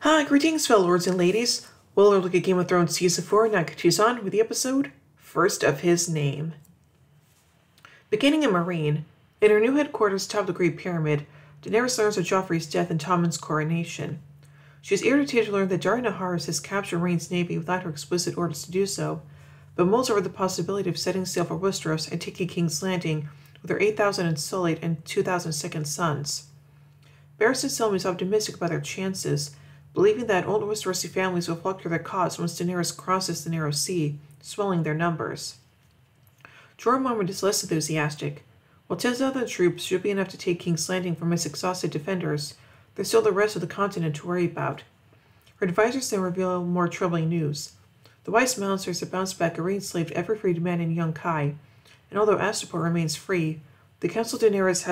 Hi, greetings, fellow lords and ladies. We'll look at Game of Thrones Season 4, now continues on with the episode First of His Name. Beginning in Meereen, in her new headquarters atop the Great Pyramid, Daenerys learns of Joffrey's death and Tommen's coronation. She is irritated to learn that Dario Naharis has captured Meereen's navy without her explicit orders to do so, but mulls over the possibility of setting sail for Westeros and taking King's Landing with her 8,000 Unsullied and 2,000 second sons. Barristan Selmy is optimistic about their chances, believing that old Westerosi families will flock to their cause once Daenerys crosses the Narrow Sea, swelling their numbers. Jorah Mormont is less enthusiastic. While 10,000 troops should be enough to take King's Landing from its exhausted defenders, there's still the rest of the continent to worry about. Her advisors then reveal more troubling news. The Wise Mountaineers have bounced back a re-enslaved every freed man in Yunkai, and although Astapor remains free, the council Daenerys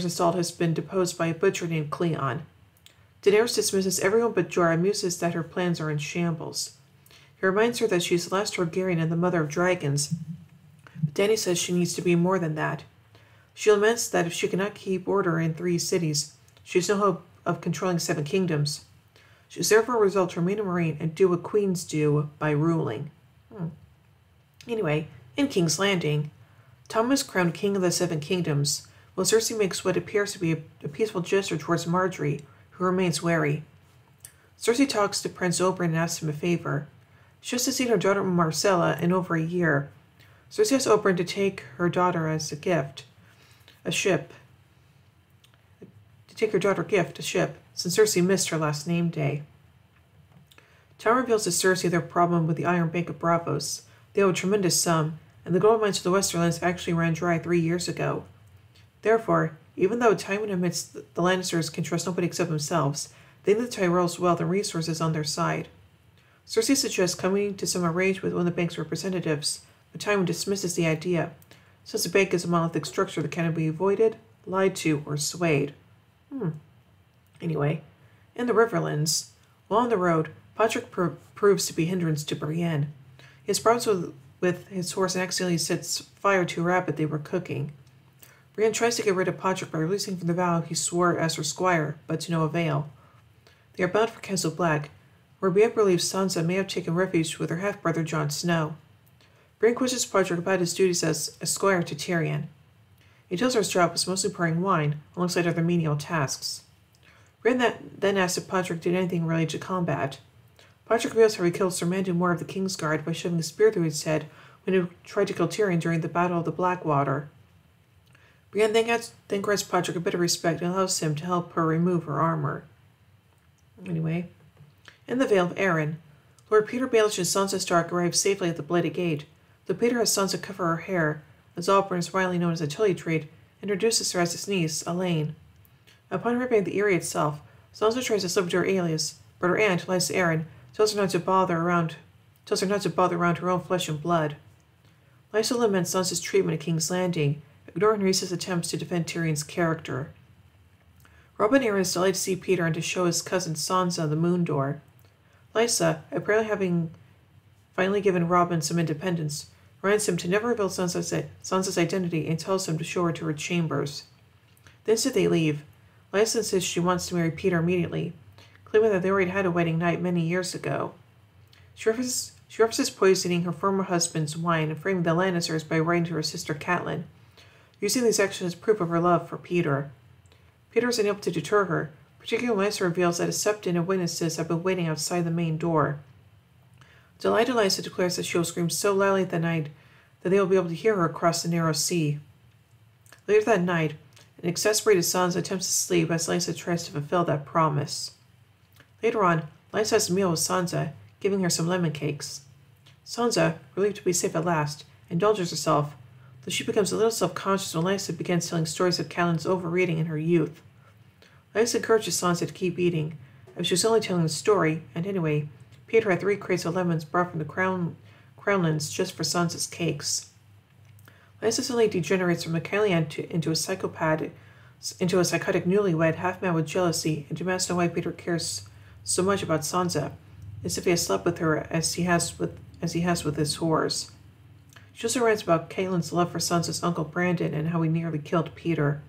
installed has been deposed by a butcher named Cleon. Daenerys dismisses everyone but Jorah, muses that her plans are in shambles. He reminds her that she is the last Targaryen and the mother of dragons, but Dany says she needs to be more than that. She laments that if she cannot keep order in 3 cities, she has no hope of controlling 7 kingdoms. She is therefore resolved to remain in Meereen and do what queens do by ruling. Anyway, in King's Landing, Tommen is crowned king of the 7 kingdoms, while Cersei makes what appears to be a peaceful gesture towards Margaery, who remains wary. Cersei talks to Prince Oberyn and asks him a favor. She has seen her daughter Marcella in over a year. Cersei asks Oberyn to take her daughter as a gift, a ship, since Cersei missed her last name day. Tom reveals to Cersei their problem with the Iron Bank of Braavos. They owe a tremendous sum, and the gold mines of the Westerlands actually ran dry 3 years ago. Therefore, even though Tywin admits the Lannisters can trust nobody except themselves, they need the Tyrell's wealth and resources on their side. Cersei suggests coming to some arrangement with one of the bank's representatives, but Tywin dismisses the idea, since the bank is a monolithic structure that cannot be avoided, lied to, or swayed. Anyway, in the Riverlands, while on the road, Patrick proves to be a hindrance to Brienne. He has problems with his horse and accidentally sets fire to a rabbit they were cooking. Brienne tries to get rid of Patrick by releasing from the vow he swore as her squire, but to no avail. They are bound for Castle Black, where Brienne believes Sansa may have taken refuge with her half-brother Jon Snow. Brienne questions Patrick about his duties as a squire to Tyrion. He tells her his job was mostly pouring wine, alongside other menial tasks. Brienne then asks if Patrick did anything related to combat. Patrick reveals how he killed Sir Mandon Moore of the Kingsguard by shoving a spear through his head when he tried to kill Tyrion during the Battle of the Blackwater. Brienne then grants Patrick a bit of respect and allows him to help her remove her armor. Anyway, in the Vale of Arryn, Lord Peter Baelish and Sansa Stark arrive safely at the Bloody Gate, though Peter has Sansa cover her hair, as Oberyn is widely known as a Tully trait, introduces her as his niece, Elaine. Upon ripping the Eyrie itself, Sansa tries to slip into her alias, but her aunt, Lysa Arryn, tells her not to bother around her own flesh and blood. Lysa laments Sansa's treatment at King's Landing, ignoring Rhys's attempts to defend Tyrion's character. Robin Arryn is delighted to see Peter and to show his cousin Sansa the moon door. Lysa, apparently having finally given Robin some independence, reminds him to never reveal Sansa's identity and tells him to show her to her chambers. The instant they leave, Lysa insists she wants to marry Peter immediately, claiming that they already had a wedding night many years ago. She references poisoning her former husband's wine and framing the Lannisters by writing to her sister Catelyn, using these actions as proof of her love for Peter. Peter is unable to deter her, particularly when Lysa reveals that a septon and witnesses have been waiting outside the main door. Delighted, Lysa declares that she will scream so loudly that night that they will be able to hear her across the narrow sea. Later that night, an exasperated Sansa attempts to sleep as Lysa tries to fulfill that promise. Later on, Lysa has a meal with Sansa, giving her some lemon cakes. Sansa, relieved to be safe at last, indulges herself, though she becomes a little self-conscious when Lysa begins telling stories of Catelyn's overeating in her youth. Lysa encourages Sansa to keep eating, as she was only telling the story, and anyway, Peter had 3 crates of lemons brought from the Crownlands just for Sansa's cakes. Lysa suddenly degenerates from a Kylian into a psychotic newlywed, half-mad with jealousy, and demands to know why Peter cares so much about Sansa, as if he has slept with her as he has with his whores. She also writes about Catelyn's love for Sansa's uncle Brandon and how he nearly killed Peter.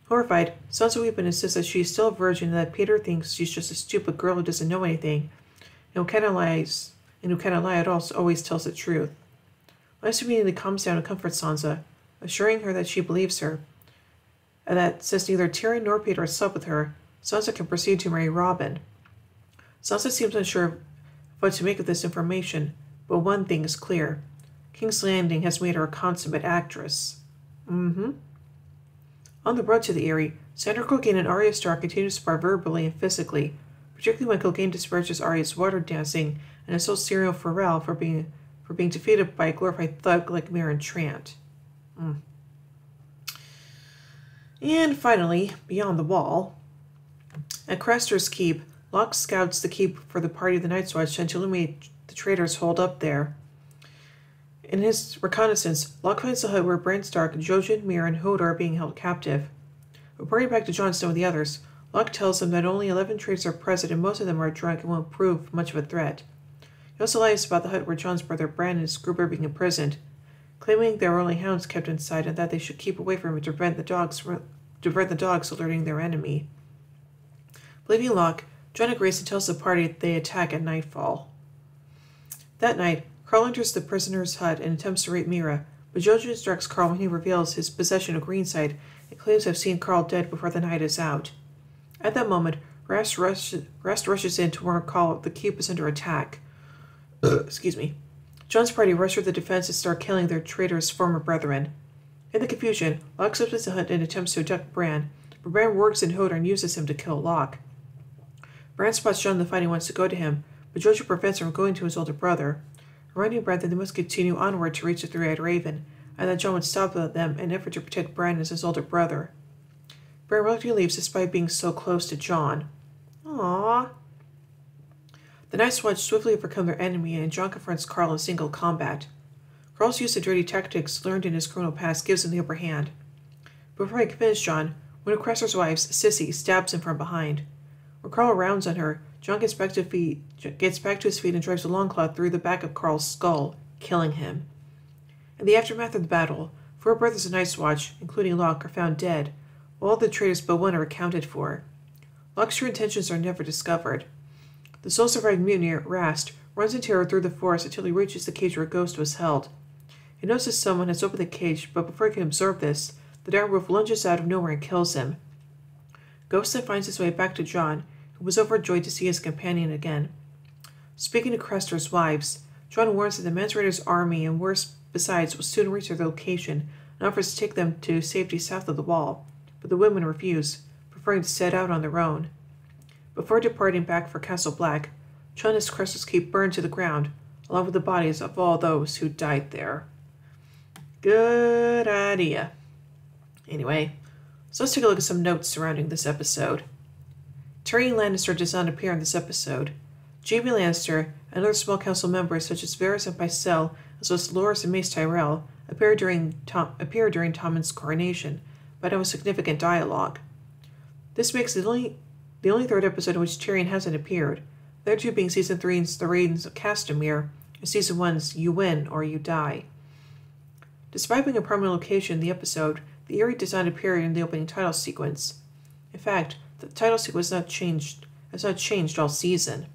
Horrified, Sansa weeps insists that she is still a virgin and that Peter thinks she's just a stupid girl who doesn't know anything and who cannot lie at all, always tells the truth. Lysa immediately calms down and comforts Sansa, assuring her that she believes her, and that since neither Tyrion nor Peter has slept with her, Sansa can proceed to marry Robin. Sansa seems unsure of what to make of this information, but one thing is clear. King's Landing has made her a consummate actress. On the road to the Eyrie, Sandor Clegane and Arya Stark continue to spar verbally and physically, particularly when Clegane disparages Arya's water dancing and assaults Syrio Forel for being defeated by a glorified thug like Meryn Trant. And finally, beyond the wall, at Craster's Keep, Locke scouts the keep for the party of the Night's Watch to illuminate the traitors holed up there. In his reconnaissance, Locke finds the hut where Bran Stark, Jojen, Myr, and Hodor are being held captive. Reporting back to Jon Snow and the others, Locke tells them that only 11 traitors are present and most of them are drunk and won't prove much of a threat. He also lies about the hut where Jon's brother Bran and his group are being imprisoned, claiming there are only hounds kept inside and that they should keep away from it to prevent the dogs alerting their enemy. Believing Locke, Jon agrees and tells the party they attack at nightfall. That night, Carl enters the prisoner's hut and attempts to rape Mira, but Jojen distracts Carl when he reveals his possession of Greenside and claims to have seen Carl dead before the night is out. At that moment, Rast rushes in to warn Carl the keep is under attack. Jon's party rush for the defense and start killing their traitorous former brethren. In the confusion, Locke slips into the hut and attempts to abduct Bran, but Bran works in Hodor and uses him to kill Locke. Bran spots Jon in the fight and wants to go to him, but Jojen prevents him from going to his older brother, reminding Bran that they must continue onward to reach the Three-Eyed Raven, and that Jon would stop them in an effort to protect Bran as his older brother. Bran reluctantly leaves despite being so close to Jon. Aww. The Night's Watch swiftly overcome their enemy, and Jon confronts Carl in single combat. Carl's use of dirty tactics learned in his criminal past gives him the upper hand. Before he can finish Jon, one of Craster's wives, Sissy, stabs him from behind. When Carl rounds on her, Jon gets back to his feet and drives a longclaw through the back of Carl's skull, killing him. In the aftermath of the battle, 4 brothers of Night's Watch, including Locke, are found dead, while all the traitors but one are accounted for. Locke's true intentions are never discovered. The sole surviving mutineer, Rast, runs in terror through the forest until he reaches the cage where Ghost was held. He notices someone has opened the cage, but before he can absorb this, the dire wolf lunges out of nowhere and kills him. Ghost then finds his way back to Jon, who was overjoyed to see his companion again. Speaking to Craster's wives, Jon warns that the Mance Raider's army and worse besides will soon reach their location and offers to take them to safety south of the wall, but the women refuse, preferring to set out on their own. Before departing back for Castle Black, Jon has Craster's Keep burned to the ground, along with the bodies of all those who died there. Good idea. Anyway, so let's take a look at some notes surrounding this episode. Tyrion Lannister does not appear in this episode. Jaime Lannister and other small council members such as Varys and Pycelle, as well as Loras and Mace Tyrell, appear during Tommen's coronation, but have a significant dialogue. This makes it the only third episode in which Tyrion hasn't appeared, the other two being Season 3's The Raidens of Castamere and Season 1's You Win or You Die. Despite being a prominent location in the episode, the Eyrie does not appear in the opening title sequence. In fact, the title sequence has not changed all season.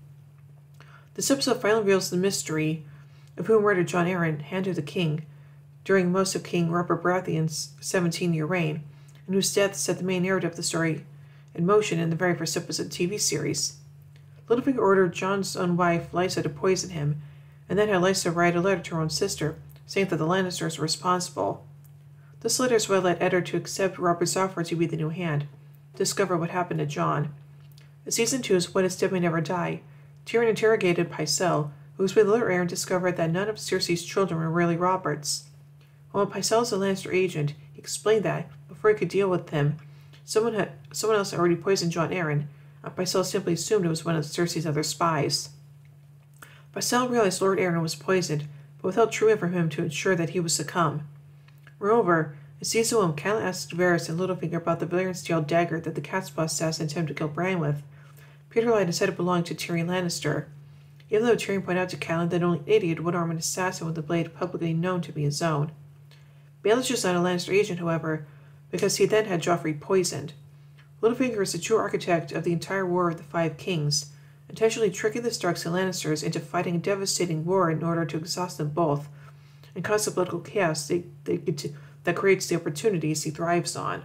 This episode finally reveals the mystery of who murdered Jon Arryn, Hand of the King, during most of King Robert Baratheon's 17-year reign, and whose death set the main narrative of the story in motion in the very first episode of the TV series. Littlefinger ordered Jon's own wife, Lysa, to poison him, and then had Lysa write a letter to her own sister, saying that the Lannisters were responsible. This letter is what led Eddard to accept Robert's offer to be the new Hand, discover what happened to Jon. In Season 2's What Is Dead May Never Die, Tyrion interrogated Pycelle, who was with Little Aaron, discovered that none of Cersei's children were really Robert's. While Pycelle is a Lannister agent, he explained that, before he could deal with him, someone else had already poisoned Jon Arryn, and Pycelle simply assumed it was one of Cersei's other spies. Pycelle realized Lord Arryn was poisoned, but withheld true from him to ensure that he would succumb. Moreover, in Season 1, Catelyn asked Varys and Littlefinger about the Valyrian steel dagger that the Catspaw assassin attempted to kill Bran with. Peter lied and said it belonged to Tyrion Lannister, even though Tyrion pointed out to Catelyn that only an idiot would arm an assassin with a blade publicly known to be his own. Baelish is not a Lannister agent, however, because he then had Joffrey poisoned. Littlefinger is the true architect of the entire War of the Five Kings, intentionally tricking the Starks and Lannisters into fighting a devastating war in order to exhaust them both and cause the political chaos that creates the opportunities he thrives on.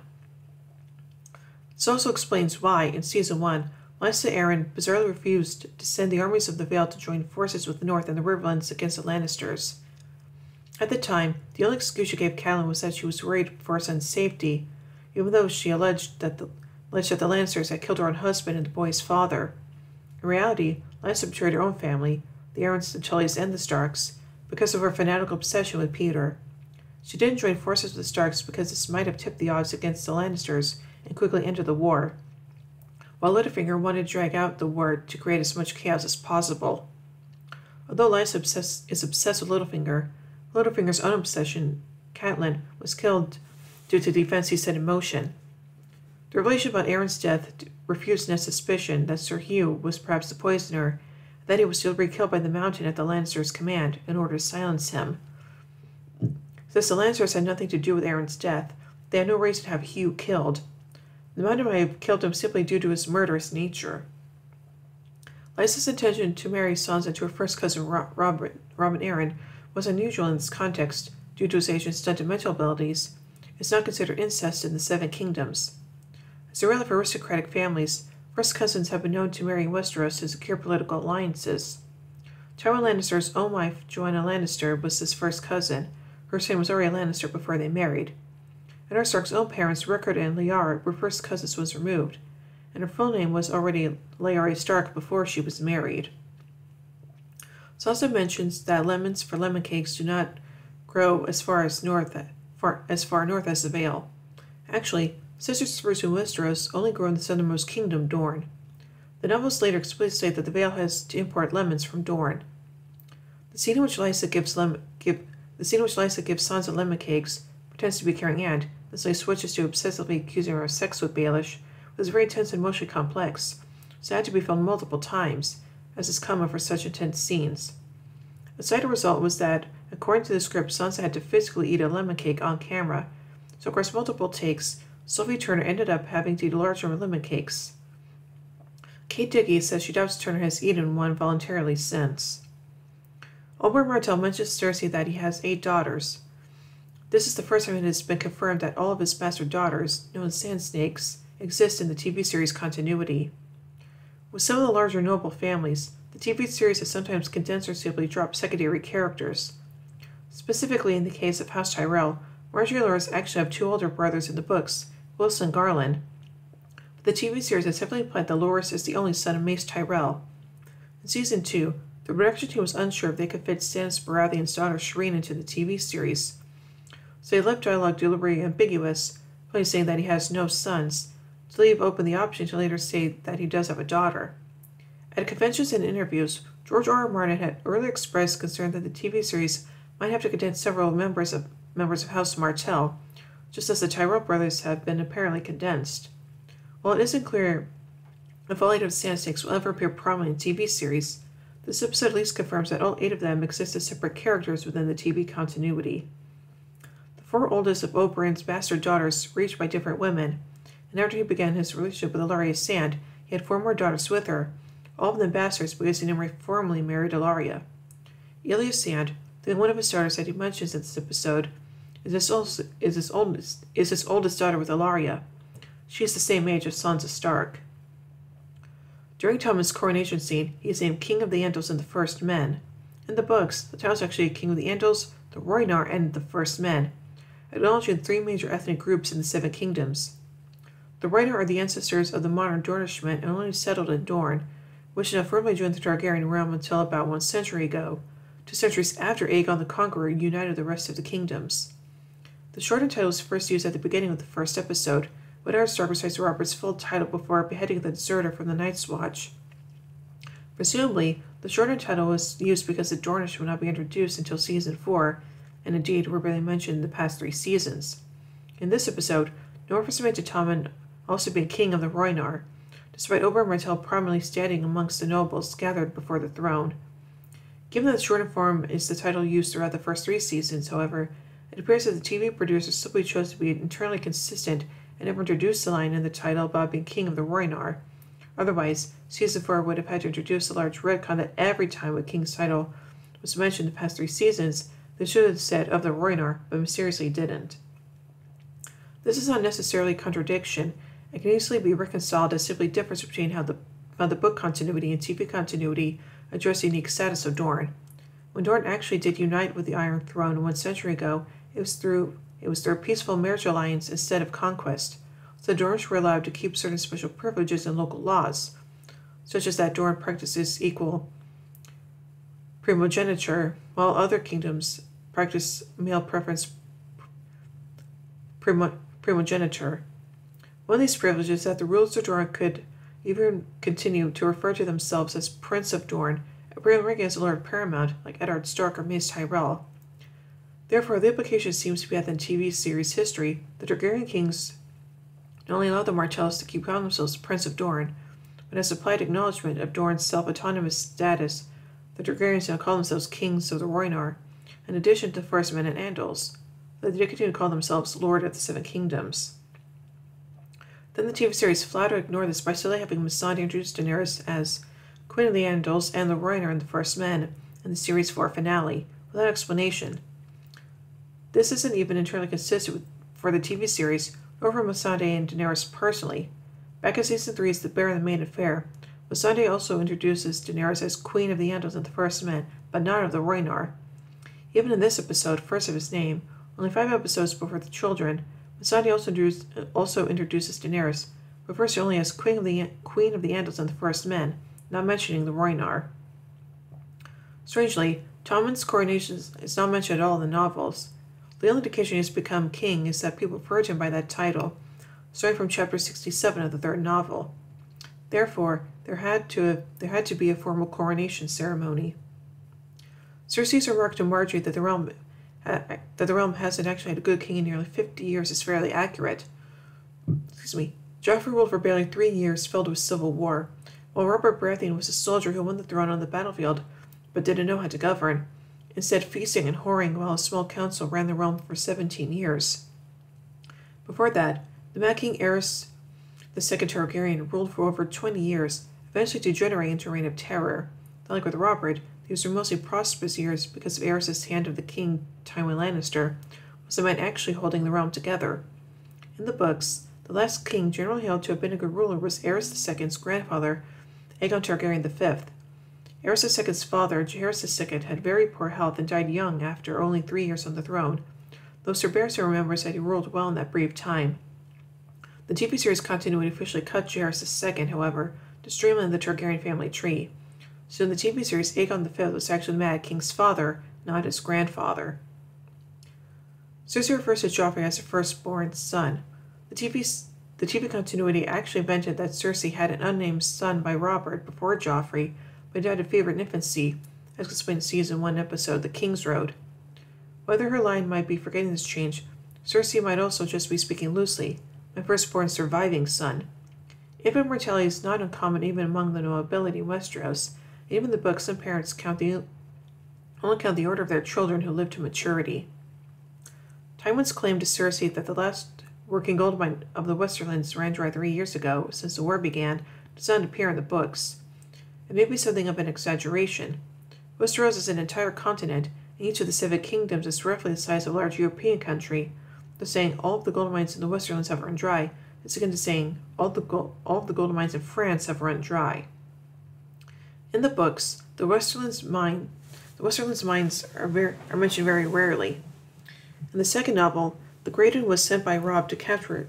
This also explains why, in Season 1, Lysa Arryn bizarrely refused to send the armies of the Vale to join forces with the North and the Riverlands against the Lannisters. At the time, the only excuse she gave Catelyn was that she was worried for her son's safety, even though she alleged that the Lannisters had killed her own husband and the boy's father. In reality, Lysa betrayed her own family, the Arryns, the Tullys, and the Starks, because of her fanatical obsession with Peter. She didn't join forces with the Starks because this might have tipped the odds against the Lannisters and quickly ended the war, while Littlefinger wanted to drag out the war to create as much chaos as possible. Although Lysa is obsessed with Littlefinger's own obsession, Catelyn, was killed due to the events he set in motion. The revelation about Arryn's death refused Ned's suspicion that Sir Hugh was perhaps the poisoner, and that he was deliberately killed by the Mountain at the Lannisters' command in order to silence him. Since the Lannisters had nothing to do with Arryn's death, they had no reason to have Hugh killed. The Mountain might have killed him simply due to his murderous nature. Lysa's intention to marry Sansa to her first cousin Robin Arryn was unusual in this context due to his age and stunted mental abilities. It's not considered incest in the Seven Kingdoms. As a relic of aristocratic families, first cousins have been known to marry in Westeros to secure political alliances. Tywin Lannister's own wife, Joanna Lannister, was his first cousin. Her son was already a Lannister before they married. And Arya Stark's own parents, Rickard and Lyanna, were first cousins when removed, and her full name was already Lyanna Stark before she was married. Sansa mentions that lemons for lemon cakes do not grow as far north as the Vale. Actually, citrus spruce in Westeros only grow in the southernmost kingdom, Dorne. The novels later explicitly state that the Vale has to import lemons from Dorne. The scene in which Lysa gives Sansa lemon cakes, pretends to be carrying Anne, and suddenly switches to obsessively accusing her of sex with Baelish, was very intense and emotionally complex, so it had to be filmed multiple times, as is common for such intense scenes. The side result was that, according to the script, Sansa had to physically eat a lemon cake on camera, so across multiple takes, Sophie Turner ended up having to eat a large number of lemon cakes. Kate Dickey says she doubts Turner has eaten one voluntarily since. Oberyn Martell mentions to Cersei that he has 8 daughters. This is the first time it has been confirmed that all of his bastard daughters, known as Sand Snakes, exist in the TV series continuity. With some of the larger noble families, the TV series has sometimes condensed or simply dropped secondary characters. Specifically in the case of House Tyrell, Marjorie and Loras actually have 2 older brothers in the books, Wilson and Garland. But the TV series has heavily implied that Loras is the only son of Mace Tyrell. In Season 2, the production team was unsure if they could fit Stannis Baratheon's daughter Shireen into the TV series, so they left dialogue deliberately ambiguous, plainly saying that he has no sons, to leave open the option to later say that he does have a daughter. At conventions and interviews, George R. R. Martin had earlier expressed concern that the TV series might have to condense several members of House Martell, just as the Tyrell brothers have been apparently condensed. While it isn't clear if all 8 of Sand Snakes will ever appear prominently in TV series, this episode at least confirms that all 8 of them exist as separate characters within the TV continuity. The 4 oldest of Oberyn's bastard daughters reached by different women, and after he began his relationship with Ellaria Sand, he had 4 more daughters with her, all of them bastards because he never formally married Ellaria. Elia Sand, the one of his daughters that he mentions in this episode, is his oldest daughter with Ellaria. She is the same age as Sansa Stark. During Tommen's coronation scene, he is named King of the Andals and the First Men. In the books, the title is actually King of the Andals, the Rhoynar, and the First Men, acknowledging 3 major ethnic groups in the 7 Kingdoms. The Rhoynar are the ancestors of the modern Dornishmen and only settled in Dorne, which had not firmly joined the Targaryen realm until about 1 century ago, 2 centuries after Aegon the Conqueror united the rest of the kingdoms. The shortened title was first used at the beginning of the first episode, when Arya Stark recites Robert's full title before beheading the deserter from the Night's Watch. Presumably, the shortened title was used because the Dornish would not be introduced until Season 4, and indeed were barely mentioned in the past 3 seasons. In this episode, no reference is made to Tommen also being king of the Rhoynar, despite Oberyn Martell prominently standing amongst the nobles gathered before the throne. Given that the shortened form is the title used throughout the first 3 seasons, however, It appears that the TV producers simply chose to be internally consistent and never introduced the line in the title about being king of the Rhoynar. Otherwise, season 4 would have had to introduce a large retcon that every time a king's title was mentioned in the past 3 seasons, they should have said of the Rhoynar, but mysteriously didn't. This is not necessarily a contradiction. It can easily be reconciled as simply difference between how the book continuity and TV continuity address the unique status of Dorne. When Dorne actually did unite with the Iron Throne 1 century ago, it was through a peaceful marriage alliance instead of conquest. So the Dornes were allowed to keep certain special privileges and local laws, such as that Dorne practices equal primogeniture, while other kingdoms practice male preference primogeniture. One of these privileges is that the rulers of Dorne could even continue to refer to themselves as Prince of Dorne, appearing ranking as a Lord Paramount, like Eddard Stark or Mace Tyrell. Therefore, the implication seems to be that in TV series history, the Targaryen kings not only allowed the Martells to keep calling themselves Prince of Dorne, but as implied acknowledgement of Dorne's self-autonomous status, the Targaryens now call themselves Kings of the Rhoynar, in addition to the First Men and Andals, though they continue to call themselves Lord of the Seven Kingdoms. Then the TV series flat out ignored this by still having Missandei introduce Daenerys as Queen of the Andals and the Rhoynar in the First Men in the series 4 finale, without explanation. This isn't even entirely consistent for the TV series, nor for Missandei and Daenerys personally. Back in season 3's The Bear and the Maiden Fair, Missandei also introduces Daenerys as Queen of the Andals and the First Men, but not of the Rhoynar. Even in this episode, first of his name, only 5 episodes before the children, Missandei also introduces Daenerys, but first only as Queen of the Andals and the First Men, not mentioning the Rhoynar. Strangely, Tommen's coronation is not mentioned at all in the novels. The only indication he has become king is that people refer to him by that title, starting from chapter 67 of the 3rd novel. Therefore, there had to be a formal coronation ceremony. Cersei's remark to Margaery that the realm hasn't actually had a good king in nearly 50 years is fairly accurate. Joffrey ruled for barely 3 years, filled with civil war, while Robert Baratheon was a soldier who won the throne on the battlefield, but didn't know how to govern, instead feasting and whoring while a small council ran the realm for 17 years. Before that, the Mad King Aerys II Targaryen ruled for over 20 years, eventually degenerating into a reign of terror. Like with Robert, these were mostly prosperous years because of Aerys' hand of the king, Tywin Lannister, was the man actually holding the realm together. In the books, the last king generally held to have been a good ruler was Aerys II's grandfather, Aegon Targaryen V. Aerys II's father, Jaehaerys II, had very poor health and died young after only 3 years on the throne, though Sir Barristan remembers that he ruled well in that brief time. The TV series continuity officially cut Jaehaerys II, however, to streamline the Targaryen family tree. So in the TV series, Aegon V was actually the Mad King's father, not his grandfather. Cersei refers to Joffrey as her firstborn son. The TV continuity actually invented that Cersei had an unnamed son by Robert before Joffrey, but died of fever in infancy, as explained in season 1 episode The King's Road. Whether her line might be forgetting this change, Cersei might also just be speaking loosely, my firstborn surviving son. Infant mortality is not uncommon even among the nobility in Westeros, and even in the book some parents only count the order of their children who live to maturity. Tywin's claim to Cersei that the last working gold mine of the Westerlands ran dry 3 years ago, since the war began, does not appear in the books. It may be something of an exaggeration. Westeros is an entire continent, and each of the 7 kingdoms is roughly the size of a large European country. The saying, all of the gold mines in the Westerlands have run dry, is akin to saying, all of the gold mines in France have run dry. In the books, the Westerlands mines are mentioned very rarely. In the second novel, the Graydon was sent by Robb to capture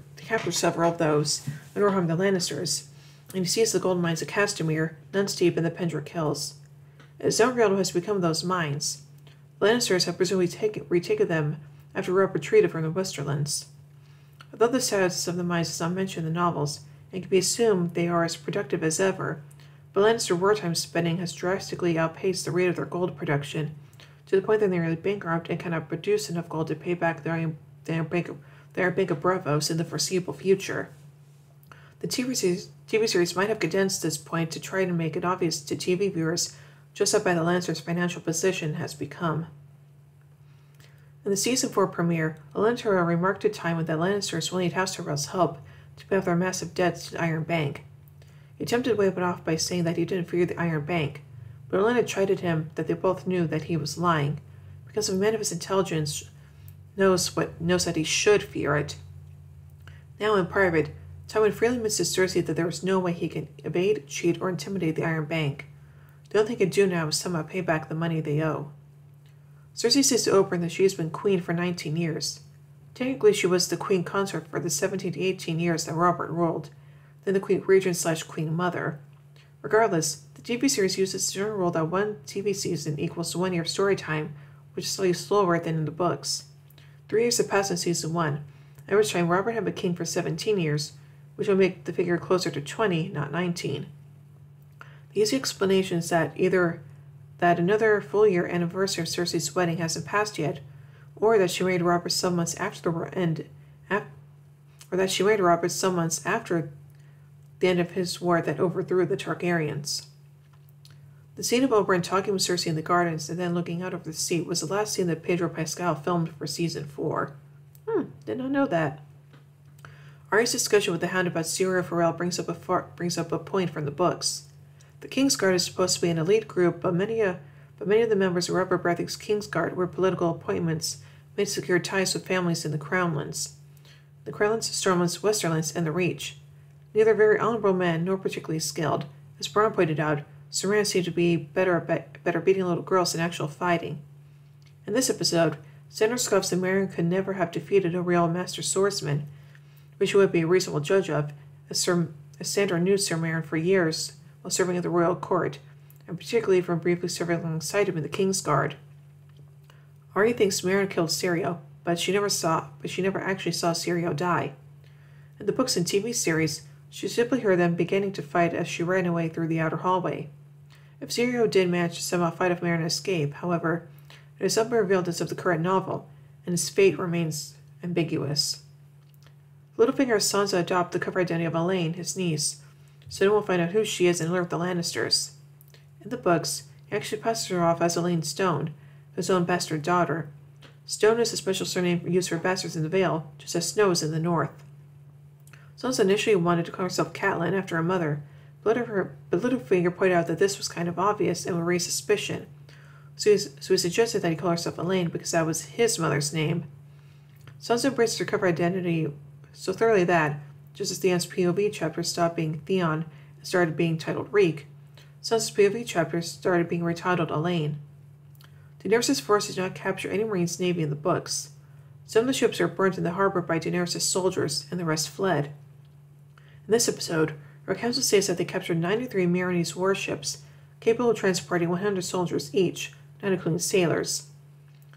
several of those, and harm the Lannisters, and he sees the gold mines of Castamere, Nun's Deep, and the Pendrick Hills. It is not real what has become of those mines. The Lannisters have presumably retaken them after Robb retreated from the Westerlands. Although the status of the mines is not mentioned in the novels, it can be assumed they are as productive as ever, but Lannister wartime spending has drastically outpaced the rate of their gold production, to the point that they are nearly bankrupt and cannot produce enough gold to pay back their Bank of Bravos in the foreseeable future. The TV series might have condensed this point to try to make it obvious to TV viewers just how bad the Lannisters' financial position has become. In the season 4 premiere, Olenna Tyrell remarked at time that Lannisters will need House Tyrell's help to pay off their massive debts to the Iron Bank. He attempted to wave it off by saying that he didn't fear the Iron Bank, but Olenna chided him that they both knew that he was lying, because a man of his intelligence knows that he should fear it. Now in private, Tywin freely admits to Cersei that there was no way he can evade, cheat, or intimidate the Iron Bank. The only thing he can do now is somehow pay back the money they owe. Cersei says to Oberyn that she has been queen for 19 years. Technically, she was the queen consort for the 17 to 18 years that Robert ruled, then the queen regent/queen mother. Regardless, the TV series uses the general rule that one TV season equals to 1 year of story time, which is slightly slower than in the books. 3 years have passed in season 1, at which time Robert had been king for 17 years, which will make the figure closer to 20, not 19. The easy explanation is that either that another full year anniversary of Cersei's wedding hasn't passed yet, or that she married Robert some months after the end of his war that overthrew the Targaryens. The scene of Oberyn talking with Cersei in the gardens and then looking out over the sea was the last scene that Pedro Pascal filmed for season 4. Did not know that. Arya's discussion with the Hound about Syrio Forel brings up a point from the books. The Kingsguard is supposed to be an elite group, but many of the members of Robert Baratheon's Kingsguard were political appointments made to secure ties with families in the Crownlands. The Crownlands, Stormlands, Westerlands, and the Reach. Neither very honorable men nor particularly skilled. As Bronn pointed out, Saran seemed to be better beating little girls than actual fighting. In this episode, Sandor scoffs that Meryn could never have defeated a real master swordsman, which he would be a reasonable judge of, as Sandor knew Sir Meryn for years while serving at the royal court, and particularly from briefly serving alongside him in the Kingsguard. Arya thinks Meryn killed Syrio, but she never actually saw Syrio die. In the books and TV series, she simply heard them beginning to fight as she ran away through the outer hallway. If Syrio did manage to somehow fight off Meryn and escape, however, it is unrevealed as of the current novel, and his fate remains ambiguous. Littlefinger has Sansa adopt the cover identity of Elaine, his niece, so no one will find out who she is and alert the Lannisters. In the books, he actually passes her off as Elaine Stone, his own bastard daughter. Stone is a special surname used for bastards in the Vale, just as Snow is in the North. Sansa initially wanted to call herself Catelyn after her mother, but Littlefinger pointed out that this was kind of obvious and would raise suspicion, so he suggested that he call herself Elaine because that was his mother's name. Sansa embraces her cover identity so thoroughly that, just as Theon's POV chapter stopped being Theon and started being titled Reek, Sansa's POV chapter started being retitled Elaine. Daenerys' force did not capture any Marines' navy in the books. Some of the ships were burnt in the harbor by Daenerys' soldiers, and the rest fled. In this episode, our council states that they captured 93 Meereenese warships, capable of transporting 100 soldiers each, not including sailors.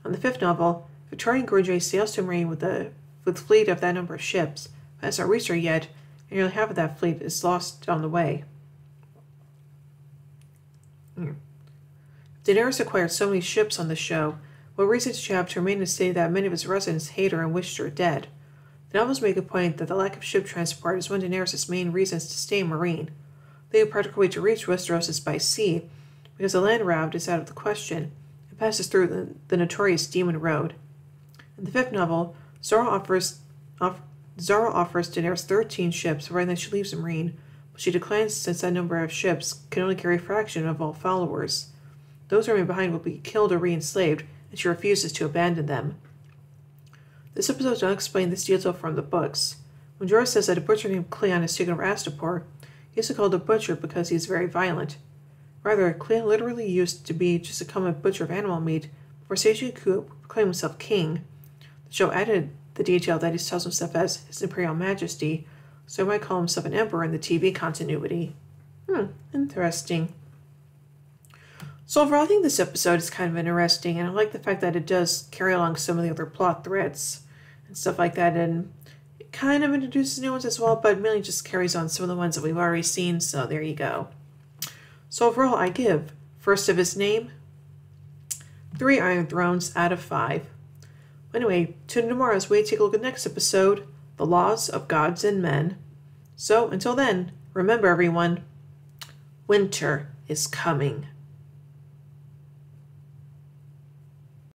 On the 5th novel, Victorian Greyjoy sails to Meereen with a fleet of that number of ships, but has not reached her yet, and nearly half of that fleet is lost on the way. Daenerys acquired so many ships on the show. What reason did she have to remain in a state that many of its residents hate her and wished her dead? The novels make a point that the lack of ship transport is one of Daenerys' main reasons to stay in Meereen. The only practical way to reach Westeros is by sea, because the land route is out of the question and passes through the notorious Demon Road. In the 5th novel, Zara offers Daenerys 13 ships right then she leaves Meereen, but she declines since that number of ships can only carry a fraction of all followers. Those who remain behind will be killed or re-enslaved, and she refuses to abandon them. This episode does not explain this detail from the books. When Jorah says that a butcher named Cleon is taken over Astapor, he is called a butcher because he is very violent. Rather, Cleon literally used to be just a common butcher of animal meat before staging a coup to proclaim himself king. The show added the detail that he tells himself as His Imperial Majesty, so he might call himself an emperor in the TV continuity. Interesting. So overall, I think this episode is kind of interesting, and I like the fact that it does carry along some of the other plot threads and stuff like that, and it kind of introduces new ones as well, but mainly just carries on some of the ones that we've already seen, so there you go. So overall, I give First of His Name 3 Iron Thrones out of 5. Anyway, tune in tomorrow as we take a look at the next episode, The Laws of Gods and Men. So until then, remember everyone, winter is coming.